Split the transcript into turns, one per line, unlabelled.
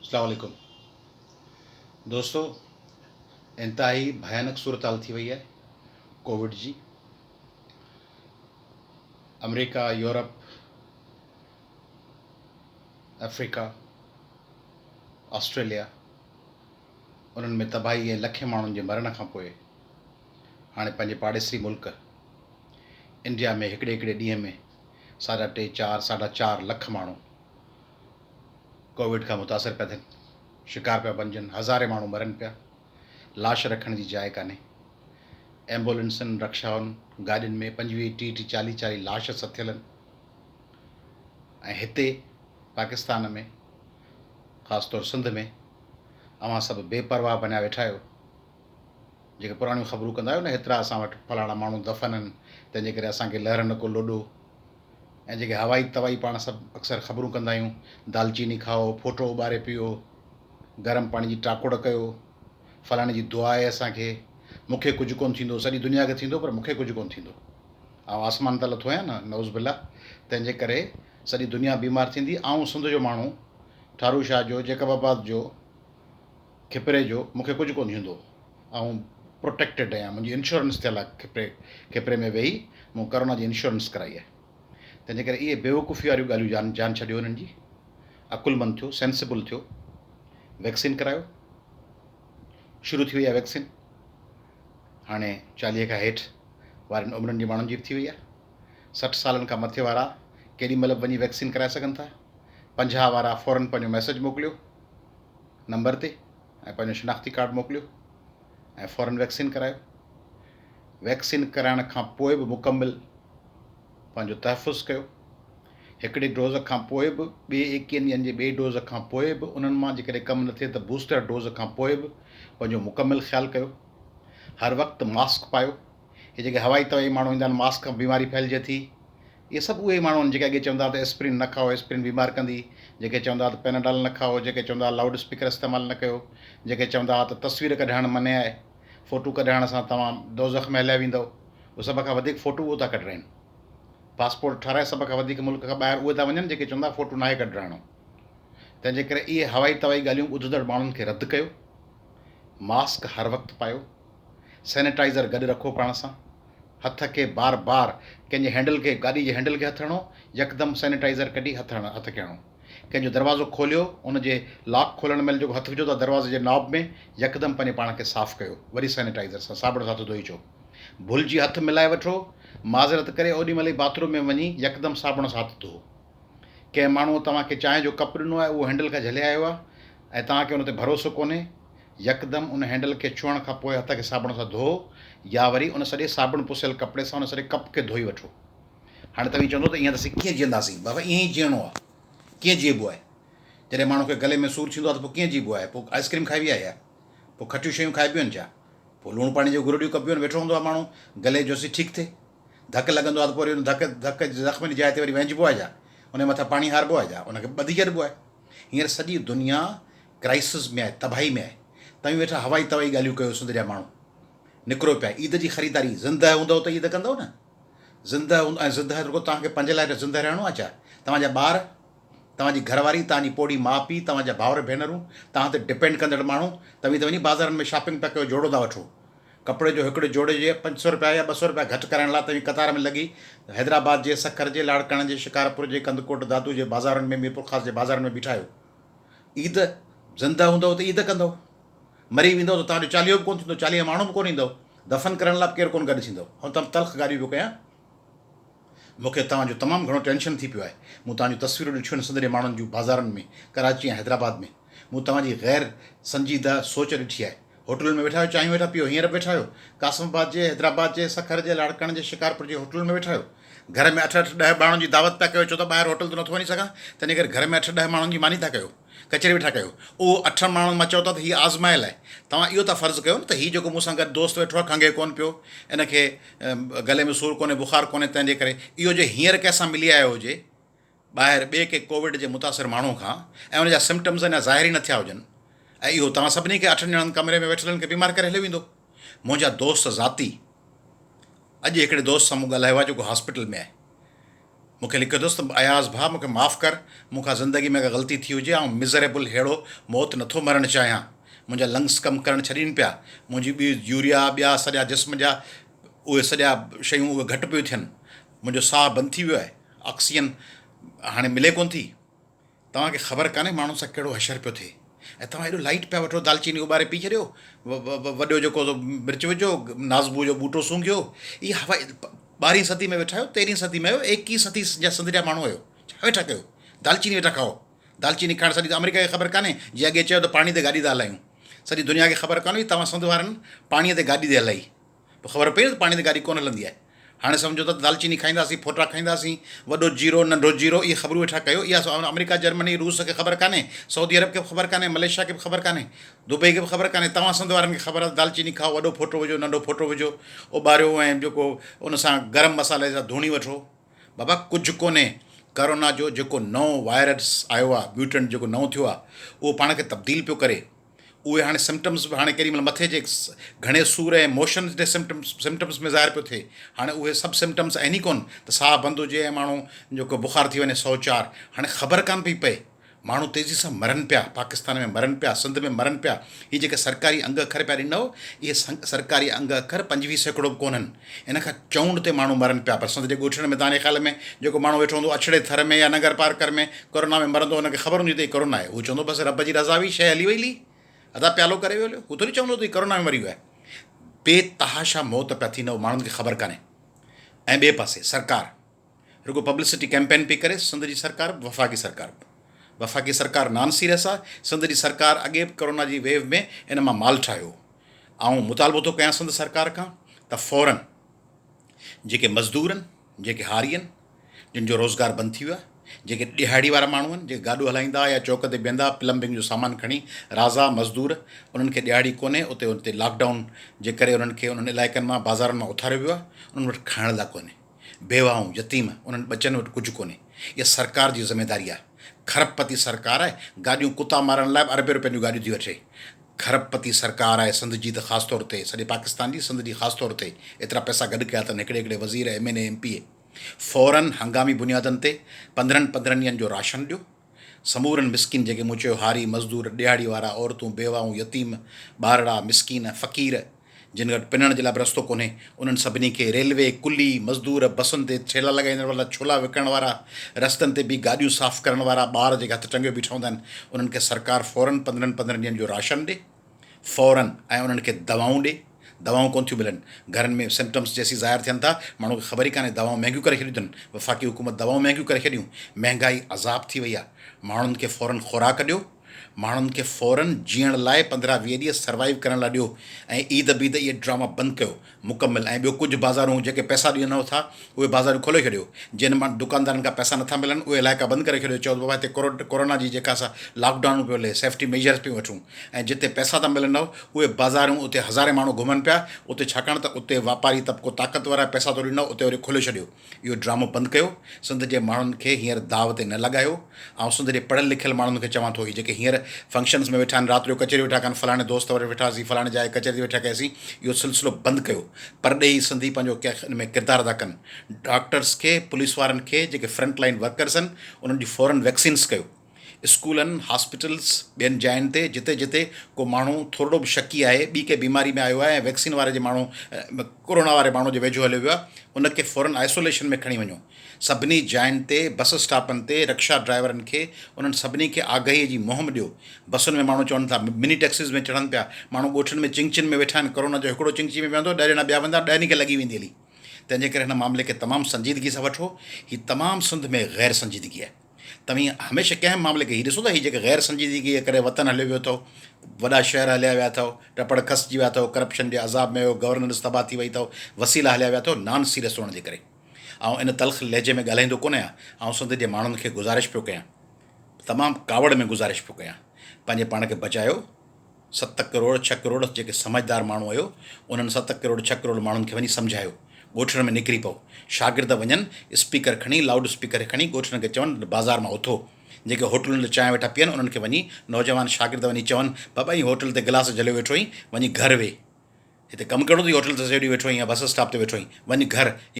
अस्सलाम वालेकुम दोस्तों, इंतहाई भयानक सूरत हाल थी वई है कोविड जी। अमेरिका, यूरोप, अफ्रीका, ऑस्ट्रेलिया, उन्हनि में तबाही ऐं लखे माण्हुनि जे मरण खां पोइ हाणे पंहिंजे पाड़ेसरी मुल्क इंडिया में हिकिड़े हिकिड़े ॾींहं में 3.5 लख माण्हू कोविड खां मुतासिर पिया थियनि, शिकार पिया बणिजनि, हज़ारे माण्हू मरनि पिया, लाश रखण जी जाइ कान्हे। एम्बुलेंसनि, रक्षाउनि, गाॾियुनि में 25, 30, 40 लाश सथियल आहिनि। ऐं हिते पाकिस्तान में, ख़ासि तौरु सिंध में, अवां सभु बेपरवाह बनिया वेठा आहियो। जेके पुराणियूं ख़बरूं कंदा आहियो न, हेतिरा असां वटि फलाणा माण्हू दफ़न आहिनि, तंहिंजे करे असांखे लहर न को लोॾो। ऐं जेके हवाई तवाई पाण सभु अक्सर ख़बरूं कंदा आहियूं, दालचीनी खाओ, फोटो उॿारे पियो, गरम पाणी जी टाकुड़ कयो, फलाणे जी दुआ आहे असांखे, मूंखे कुझु कोन्ह थींदो, सॼी दुनिया खे थींदो पर मूंखे कुझु कोन्ह थींदो। ऐं आसमान त लथो आहियां न, नौज़ बिल्ला, तंहिंजे करे सॼी दुनिया बीमार थींदी। ऐं सिंध जो माण्हू, ठारू शाह जो, जैकबाबाद जो, खिपरे जो, मूंखे कुझु कोन्ह थींदो ऐं प्रोटेक्टेड आहियां। मुंहिंजी इंश्योरेंस थियल आहे। खिपरे में वेही मूं कोरोना जी इंश्योरेंस कराई आहे। तंहिंजे करे इहे बेवकूफ़ी वारियूं ॻाल्हियूं जान छॾियो हिननि जी। अकुलमंद थियो, सेंसिबल थियो, वैक्सीन करायो। शुरू थी वई आहे वैक्सीन। हाणे 40 खां हेठि वारनि उमिरियुनि जी माण्हुनि जी बि थी वई आहे। 60 सालनि खां मथे वारा केॾी महिल वञी वैक्सीन कराए सघनि था। 50 वारा फ़ौरन पंहिंजो मैसेज मोकिलियो नंबर ते ऐं पंहिंजो शिनाख़्ती कार्ड मोकिलियो ऐं फ़ौरन वैक्सीन करायो। वैक्सीन कराइण खां पोइ बि मुकमिल पंहिंजो तहफ़ुज़ कयो। हिकिड़े डोज़ खां पोइ बि, ॿिए 21 ॾींहंनि जे ॿिए डोज़ खां पोइ बि, उन्हनि मां जेकॾहिं कमु न थिए त बूस्टर डोज़ खां पोइ बि पंहिंजो मुकमिल ख़्यालु कयो। हर वक़्तु मास्क पायो। हे जेके हवाई तवाई माण्हू ईंदा आहिनि, मास्क खां बीमारी फैलिजे थी, इहे सभु उहे माण्हू आहिनि जेके अॻे चवंदा त एस्प्रिन न खाओ, एस्प्रिन बीमार कंदी, जेके चवंदा त पेनाडॉल न खाओ, जेके चवंदा लाउड स्पीकर इस्तेमालु न कयो, जेके चवंदा त तस्वीर कढाइणु मने आहे, फ़ोटू कढाइण सां तव्हां दोज़ख में हलिया वेंदव, उहे सभ खां वधीक फ़ोटू उहो था कढाइनि। पासपोर्ट ठाराए सभ खां वधीक मुल्क खां ॿाहिरि उहे था वञनि जेके चवंदा फ़ोटू नाहे कढाइणो। तंहिंजे करे इहे हवाई तवाई ॻाल्हियूं ॿुधंदड़ माण्हुनि खे रद्द कयो। मास्क हर वक़्तु पायो। सैनिटाइज़र गॾु रखो पाण सां। हथ खे बार बार कंहिंजे हैंडल खे, गाॾी जे हैंडल खे हथु हणो, यकदमि सैनिटाइज़र कढी हथु खे हणो। कंहिंजो दरवाज़ो खोलियो, उनजे लॉक खोलण महिल जेको हथु विझो था दरवाज़े जे नॉब में, यकदमि पंहिंजे पाण खे साफ़ु कयो, वरी सैनिटाइज़र सां साबुण सां हथु धोई अचो। भुलिजी हथु मिलाए वठो, माज़रत करे ओॾी महिल ई बाथरूम में वञी यकदमि साबुण सां हथु धो। कंहिं माण्हूअ तव्हांखे चांहि जो कप ॾिनो आहे, उहो हैंडल खां झले आयो आहे ऐं तव्हांखे उन ते भरोसो कोन्हे, यकदमि उन हैंडल खे छुअण खां पोइ हथ खे साबुण सां धो, या वरी उन सॼे साबुण पुसियल कपिड़े सां उन सॼे कप खे धोई वठो। हाणे तव्हीं चवंदो त ईअं त असीं कीअं जीअंदासीं? बाबा ईअं ई जीअणो आहे। कीअं जीअबो आहे? जॾहिं माण्हू खे गले में सूरु थींदो आहे त पोइ कीअं जीअबो आहे? पोइ आइस्क्रीम खाइबी आहे या पोइ खटियूं शयूं खाइबियूं आहिनि छा? पोइ लूणु पाणी जूं गुरड़ियूं कबियूं आहिनि, वेठो हूंदो आहे माण्हू, गले जो सी ठीकु थिए, धकु लॻंदो आहे त पोइ वरी धक ज़ख़्म जी जाइ ते वरी वञिबो आहे छा? उन मथां पाणी हारबो आहे छा? उनखे ॿधी छॾिबो आहे। हींअर सॼी दुनिया क्राइसिस में आहे, तबाही में आहे। तव्हीं वेठा हवाई तवाई ॻाल्हियूं कयो। सिंध जा माण्हू निकिरो पिया ईद जी ख़रीदारी, ज़िंदह हूंदव त ईद कंदव न। ज़िंदह ऐं ज़िंदह रुॻो तव्हांखे पंहिंजे लाइ ज़िंदह रहणो आहे छा? तव्हांजा ॿार, तव्हांजी घरवारी, तव्हांजी पोड़ी माउ पीउ, तव्हांजा भाउर भेनरूं, तव्हां ते डिपेंड कंदड़ माण्हू, तव्हीं त वञी बाज़ारनि में शॉपिंग पिया कयो, जोड़ो था वठो। कपिड़े जो हिकिड़े जोड़े जे 500 रुपया या 200 रुपया घटि कराइण लाइ तव्हीं कतार में लॻी हैदराबाद जे, सखर जे, लाड़काणे जे, शिकारपुर जे, कंदकोट दादू जे बाज़ारनि में, मीरपुर ख़ासि जे बाज़ारनि में बीठा आहियो। ईद ज़िंदह हूंदव त ईद कंदव, मरी वेंदव त तव्हांजो चालीहो बि कोन्ह थींदो, 40 माण्हू बि कोन ईंदव, दफ़न करण लाइ केरु कोन गॾु थींदव। ऐं तव्हां तल्ख़ ॻाल्हियूं पियो कयां, मूंखे तव्हांजो तमामु घणो टेंशन थी पियो आहे। मूं तव्हांजूं तस्वीरूं ॾिठियूं आहिनि सिंध जे माण्हुनि जूं बाज़ारनि में, कराची ऐं हैदराबाद में। मूं तव्हांजी ग़ैर संजीदा सोच ॾिठी आहे। होटलुनि में वेठा आहियो, चांहियूं वेठा पियो, हींअर वेठा आहियो कासिमाबाद जे, हैदराबाद जे, सखर जे, लाड़काणे जे, शिकारपुर जे होटलुनि में वेठा आहियो। घर में 8-8, 10 माण्हुनि जी दावत पिया कयो, छो त ॿाहिरि होटल त नथो वञी सघां, तंहिंजे करे घर में 8-10 माण्हुनि जी मानी था कयो, कचेरी वेठा कयो। उहो 8 माण्हुनि मां चओ था त हीअ आज़माइल आहे। तव्हां इहो था फ़र्ज़ु कयो न त हीअ जेको मूंसां गॾु दोस्त वेठो आहे, खंघे कोन्ह पियो, इनखे गले में सूरु कोन्हे, बुख़ारु कोन्हे, तंहिंजे करे इहो जे हींअर कंहिंसां मिली आयो हुजे ॿाहिरि ॿिए के कोविड जे मुतासिर माण्हू खां, ऐं उनजा सिम्टम्स अञा ज़ाहिर ई न थिया हुजनि, ऐं इहो तव्हां सभिनी खे 8 ॼणनि कमरे में वेठलनि खे बीमार करे हली वेंदो। मुंहिंजा दोस्त ज़ाती, अॼु हिकिड़े दोस्त सां मूं ॻाल्हायो आहे जेको हॉस्पिटल में आहे। मूंखे लिखियो दोस्त अयाज़ भाउ मूंखे माफ़ु कर, मूंखां ज़िंदगी में अगरि ग़लती थी हुजे, ऐं मिज़रेबल अहिड़ो मौत नथो मरणु चाहियां। मुंहिंजा लंग्स कमु करणु छॾीनि पिया, मुंहिंजी ॿी यूरिया ॿिया सॼा जिस्म जा उहे सॼा शयूं उहे घटि पियूं थियनि, मुंहिंजो साहु बंदि थी वियो आहे, ऑक्सीजन हाणे मिले कोन थी। तव्हांखे ख़बर कान्हे माण्हुनि सां कहिड़ो हशर पियो थिए, ऐं तव्हां हेॾो लाइट पिया वठो, दालचीनी उॿारे पी छॾियो, वॾो जेको मिर्च विझो, नाज़बू जो ॿूटो सूंघियो। इहा हवा 12हीं सदी में वेठा आहियो, 13हीं सदी में आहियो, 21हीं सदी जा सिंध जा माण्हू आहियो, छा वेठा कयो? दालचीनी वेठा खाओ। दालचीनी खाइण सॼी अमेरिका खे ख़बर कान्हे, जीअं अॻे चयो त पाणी ते गाॾी था हलायूं, सॼी दुनिया खे ख़बर कान्हे तव्हां सिंध वारनि पाणीअ ते गाॾी ते हलाई, पोइ ख़बर पई न पाणी ते गाॾी कोन हलंदी आहे। हाणे सम्झो त दालचीनी खाईंदासीं, फोटा खाईंदासीं, वॾो जीरो नंढो जीरो, इहे ख़बरूं वेठा कयो। इहा अमेरिका जर्मनी रूस खे ख़बर कान्हे, सऊदी अरब खे बि ख़बर कान्हे, मलेशिया खे बि ख़बर कान्हे, दुबई खे बि ख़बर कान्हे। तव्हां सिंध वारनि खे ख़बर आहे दालचीनी खाओ, वॾो फोटो विझो नंढो फोटो विझो, उॿारियो ऐं जेको उन सां गरम मसाले सां धूणी वठो। बाबा कुझु कोन्हे। करोना जो जेको नओं वायरस आयो आहे, म्यूटेंट जेको नओं थियो आहे, उहो पाण खे तब्दील पियो करे। उहे हाणे सिम्टम्स बि हाणे केॾीमहिल मथे जे घणे सूर ऐं मोशन जे सिम्टम्स में ज़ाहिर पियो थिए। हाणे उहे सभु सिम्टम्स आहिनि ई कोन त साहु बंदि हुजे ऐं माण्हू जेको बुख़ार थी वञे 104। हाणे ख़बर कान पई पए, माण्हू तेज़ी सां मरनि पिया, पाकिस्तान में मरनि पिया, सिंध में मरनि पिया। हीअ जेके सरकारी अंग अखर पिया ॾिनव, इहे सरकारी अंग अखर 25% बि कोन्हनि, इन खां चऊंड ते माण्हू मरनि पिया। पर सिंध जे ॻोठनि में तव्हांजे ख़्याल में जेको माण्हू वेठो हूंदो अछड़े थर में या नगर पार्कर में कोरोना में मरंदो, हुनखे ख़बर हूंदी त कोरोना आहे, हू चवंदो बसि रब जी रज़ा हुई, शइ हली वई, अदा प्यालो करे वियो, हू थोरी चवंदो त कोरोना में मरी वियो आहे। बेतहाशा मौत पिया थींदा, माण्हुनि खे ख़बर कान्हे। ऐं ॿिए पासे सरकार रुगो पब्लिसिटी कैंपेन पई करे, सिंध जी सरकार वफ़ाक़ी सरकार नॉन सीरियस आहे। सिंध जी सरकार अॻे कोरोना जी वेव में इन मां माल ठाहियो। ऐं मुतालबो थो कयां सिंध सरकार खां त फ़ौरन जेके मज़दूर आहिनि, जेके हारी आहिनि, जिन जो रोज़गार बंदि थी वियो आहे, जेके ॾिहाड़ी वारा माण्हू आहिनि, जेके गाॾियूं हलाईंदा या चौक ते बीहंदा प्लम्बिंग जो सामान खणी, राज़ा मज़दूर, उन्हनि खे ॾिहाड़ी कोन्हे, उते लॉकडाउन जे करे उन्हनि खे उन्हनि इलाइक़नि मां बाज़ारनि मां उथारियो वियो आहे। उन्हनि वटि खाइण लाइ कोन्हे, बेवाऊं यतीम उन्हनि बचनि वटि कुझु कोन्हे। इहा सरकार जी ज़िमेदारी आहे। खरबपति सरकार आहे, गाॾियूं कुता मारण लाइ अरबे रुपयनि जूं गाॾियूं थी वठे। खरबपति सरकार आहे सिंध जी, त ख़ासि तौर ते सॼे पाकिस्तान जी, सिंध जी ख़ासि तौर ते एतिरा पैसा गॾु कया अथनि हिकिड़े वज़ीर MNA MP फ़ौरन हंगामी बुनियादनि ते 15 ॾींहंनि जो राशन ॾियो। समूरनि मिसकिन जेके मूं चयो, हारी मज़दूर, ॾिहाड़ी वारा, औरतूं, बेवाऊं, यतीम, ॿारड़ा, मिसकिन, फ़क़ीर, जिन वटि पिनण जे लाइ बि रस्तो कोन्हे, उन्हनि सभिनी खे, रेलवे कुली मज़दूर, बसुनि ते ठेला लॻाईंदड़ वारा, छोला विकिणण वारा, रस्तनि ते बि गाॾियूं साफ़ु करण वारा, ॿार जेके हथु टंगियो बीठा हूंदा आहिनि, उन्हनि खे सरकार फ़ौरन 15 ॾींहंनि जो राशन ॾे फ़ौरन, ऐं उन्हनि खे दवाऊं ॾे। दवाऊं कोन थियूं मिलनि, घरनि में सिम्टम्स जेसीं ज़ाहिर थियनि था, माण्हू खे ख़बर ई कान्हे, दवाऊं महांगियूं करे छॾियूं अथनि, वफ़ाक़ी हुकूमत दवाऊं महांगियूं करे छॾियूं, महांगाई अज़ाब थी वई आहे। माण्हुनि खे फ़ौरन ख़ुराक ॾियो, माण्हुनि खे फ़ौरन जीअण लाइ 15-20 ॾींहं सर्वाइव करण लाइ ॾियो, ऐं ईद बीद इहे ड्रामा बंदि कयो मुकमिल। ऐं ॿियो कुझु बाज़ारूं जेके पैसा ॾियनि था, उहे बाज़ारूं खोले छॾियो। जिन मां दुकानदारनि खां पैसा नथा मिलनि, उहे इलाइक़ा बंदि करे छॾियो। चओ बाबा हिते कोरोना जी जेका असां लॉकडाउन पियो हले, सेफ्टी मेजर्स पियूं वठूं, ऐं जिते पैसा था मिलनि उहे बाज़ारूं, उते हज़ारे माण्हू घुमनि पिया उते, छाकाणि त उते वापारी तबिको ताक़तवर आहे, पैसा थो ॾिनो, उते वरी खोले छॾियो। इहो ड्रामो बंदि कयो। सिंध जे माण्हुनि खे हींअर दाव ते न लॻायो। ऐं सिंध जे पढ़ियल लिखियल माण्हुनि खे चवां थो, जेके हींअर फंक्शन्स में वेठा आहिनि, राति जो कचेरी वेठा कनि, फलाणे दोस्त वटि वेठासीं, फलाणे जाइ कचेरी वेठा कयासीं, इहो सिलसिलो बंदि कयो। परॾेही सिंधी पंहिंजो हिन में किरदारु था कनि। डॉक्टर्स खे, पुलिस वारनि खे, जेके फ्रंट लाइन वर्कर्स आहिनि, उन्हनि जी फ़ौरन वैक्सीन्स कयो। स्कूलनि, हॉस्पिटल्स, ॿियनि जायुनि ते जिते जिते को माण्हू थोरो बि शकी आहे, ॿी के बीमारी में आयो आहे, ऐं वैक्सीन वारे जे माण्हू, कोरोना वारे माण्हू जे वेझो हलियो वियो आहे, उनखे फ़ौरन आइसोलेशन में खणी वञो। सभिनी जायुनि ते, बस स्टॉपनि ते, रिक्शा ड्राइवरनि खे, उन्हनि सभिनी खे आगाहीअ जी मुहिम ॾियो। बसुनि में माण्हू चवनि था, मिनी टैक्सीज़ में चढ़नि पिया, माण्हू ॻोठनि में चिंचिन में वेठा आहिनि। कोरोना जो हिकिड़ो चिंची में वेंदो, 10 ॼणा ॿिया वेंदा, 10 खे लॻी वेंदी हली। तंहिंजे करे हिन मामले खे तमामु संजीदगी सां वठो। हीअ तमामु सिंध में ग़ैर संजीदगी आहे। तव्हां हमेशह कंहिं मामले खे हीअ ॾिसो था, हीअ जेके ग़ैर संजीदगी जे करे वतन हलियो वियो अथव, वॾा शहर हलिया विया अथव, टपड़ खसिजी विया अथव, करप्शन जे अज़ाब में हुयो, गवर्नेंस तबाह थी वई अथव, वसीला हलिया विया अथव, नॉन सीरियस हुअण जे करे। ऐं इन तल्ख़ लहजे में ॻाल्हाईंदो कोन आहियां। ऐं सिंध जे माण्हुनि खे गुज़ारिश पियो कयां, तमामु कावड़ में गुज़ारिश पियो कयां, पंहिंजे पाण खे बचायो। 7 करोड़ 6 करोड़ जेके समझदार माण्हू हुयो, उन्हनि 7 करोड़ 6 करोड़ माण्हुनि खे वञी सम्झायो, ॻोठनि में निकिरी पओ। शागिर्द वञनि, स्पीकर खणी, लाउड स्पीकर खणी ॻोठनि खे चवनि बाज़ार मां उथो। जेके होटलुनि ते चांहि वेठा पीअनि, उन्हनि खे वञी नौजवान शागिर्द वञी चवनि, बाबा ही होटल ते गिलास जलियो वेठो आहीं, वञी घरु वेह, हिते कमु कहिड़ो अथई, होटल ते रेडी वेठो आहीं या बस स्टॉप ते वेठो आहीं, वञी घरु।